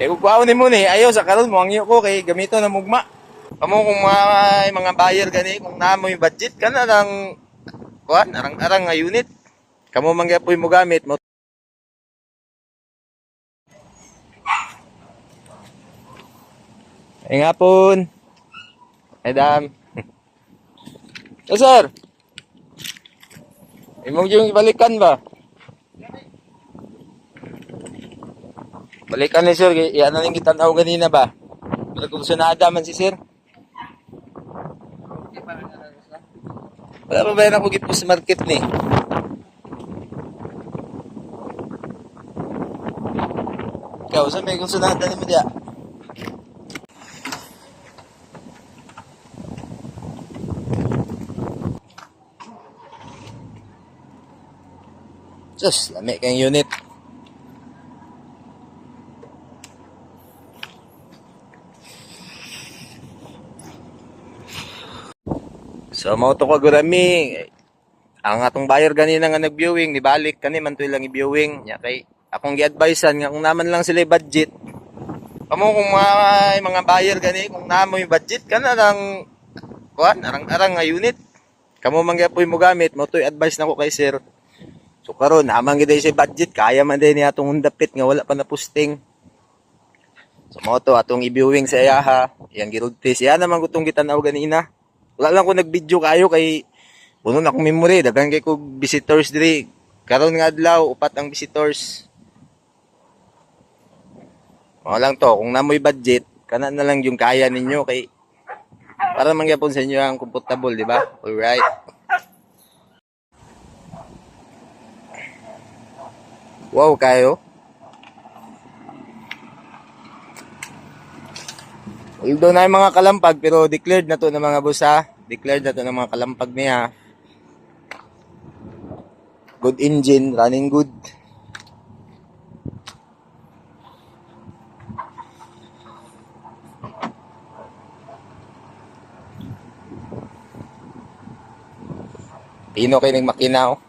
Eh, kung kuhaon mo ni, ayaw sa karon mo, ang iyo ko kay gamito na mugma. Kamo kung mga buyer gani, kung namoy budget ka na lang, kuhan, arang-arang nga unit. Kamo mangyapoy mo gamit mo. Ay nga pon. Ay dam. Oh, sir. Imong yung balikan ba? Balikan ni sir, iyan na lang kitanaw ganina ba? Pero kung sunada man si sir. Wala pa ba yan ako gipos market ni? Ikaw, saan may kung sunada ni mo diya? Diyos, lami kang unit. So, mao to ko gurami. Ang atong buyer ganina nga nag-viewing, nibalik kani man to ilang i-viewing. Nya kay akong gi-advisean nga kung naman lang sila budget. Kamo kung mga buyer gani, kung namoy budget ka na lang kuan, arang-arang nga unit. Kamo man gyapon mo gamit, mo to'y advice nako kay sir. So karon naman gid sa budget, kaya man din ni atong undapit nga wala pa na posting. So mo to atong i-viewing sa iya ha. Yang gi-road test. Yan naman gutong gitanaw ganina. Wala lang ko nag-video kayo kay puno na akong memory. Daghan kay ko visitors diri. Karon nga adlaw upat ang visitors. O lang to, kung namoy budget, kana na lang yung kaya ninyo kay para mangyapon sa inyo ang comfortable, di ba? Alright. Wow, kayo. Although na yung mga kalampag, pero declared na to ng mga busa. Declared na to ng mga kalampag niya. Good engine, running good. Pino kayo ng makina, oh.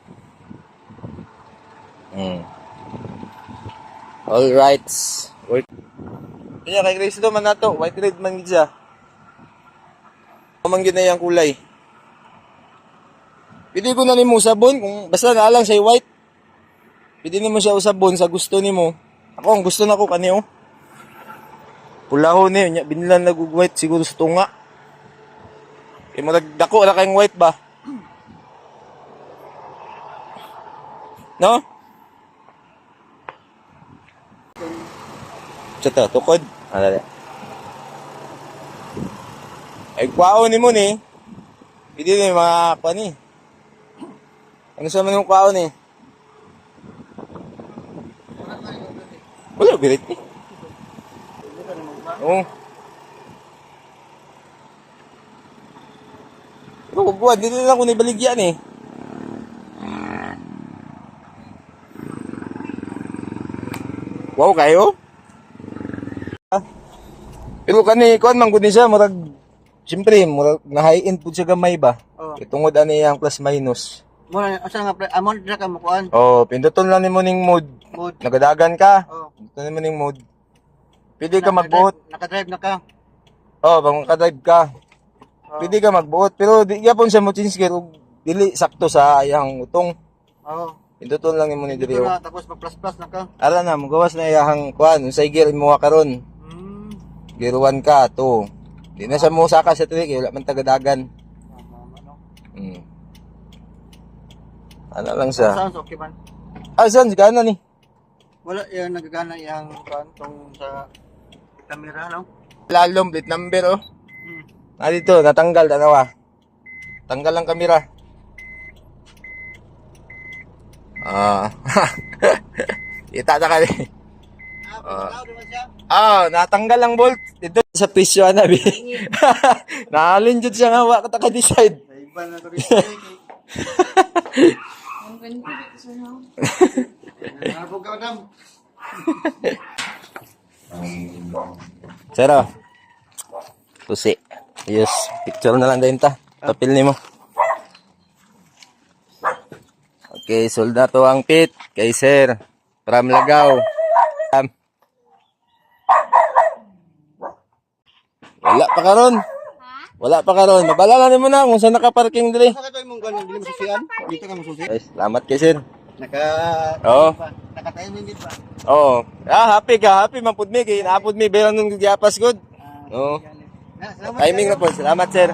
Alright. Work. Kaya kay Grace man na to. White red man gid siya. Mamang gid na yung kulay. Pwede ko na nimo sabon kung basta na lang say white. Pwede nimo siya usabon sa gusto nimo. Ako ang gusto nako kani, oh. Pulahon ni nya binlan nag white siguro sa tunga. Kay mo nagdako ra kayong white ba? No? Chata, tukod. Alala. Ay, kwaon ni mo ni. Hindi na yung mga kwa ni. Ano sa man yung kwaon ni? Wala, birit ni. Oo. Pero kung buwan, dito lang ako nibaligyan eh. Wow, kayo? Pero kani kuan man gud ni siya murag siyempre murag na high end pud siya gamay ba. Oh. Tungod ani yang plus minus. Mo asa nga amon dira ka mo kuan. Oh, pinduton lang nimo ning mode. Mood. Nagadagan ka. Oh. Pinduton nimo ning mode. Pwede ka magbuot. Naka-drive na ka. Oh, bang ka-drive ka. Oh. Pwede ka magbuot pero di gyapon siya mo change gear ug dili sakto sa iyang utong. Oh. Pinduton lang nimo ni diri. Dito na tapos mag-plus na ka. Ara na magawas na iyang kuan unsay gear imo karon. Gear 1 ka, 2. Di na siya mo saka sa trick, wala man tagadagan. Ano lang siya? Sounds okay man. Ah, saan? Gana ni? Wala yung nagagana yung kuan tong sa camera no. Lalong plate number, oh. Hmm. Ah, dito, natanggal, dalawa. Tanggal ang kamera. Ah. Kita na ka rin. Natanggal ang bolt. Dito sa pisyo na, bi. Naalin dyan siya nga, waka ka decide. Iba na to rin. Ang ganito dito sa house. Nabog ka dam. Sero. Pusi. Yes, picture na lang din ta. Papil ni mo. Okay, sold na to ang pit kay sir. From Lagaw. Wala pa karon. Wala pa karon. Mabalala mo na kung saan nakaparking diri. Saka ito yung ganun, hindi mo susian. Dito ka mo susi. Ay, salamat kay sir. Naka... Oo. Naka-timing din ba? Oo. Happy ka, happy man pud mi kay naapod mi beran nung giapas good. Oo. Salamat Timing na po. Salamat sir.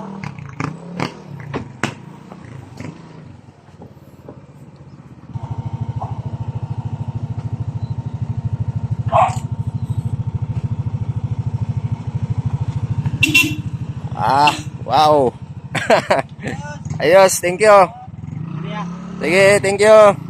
Wow. Ayos, thank you. Sige, thank you.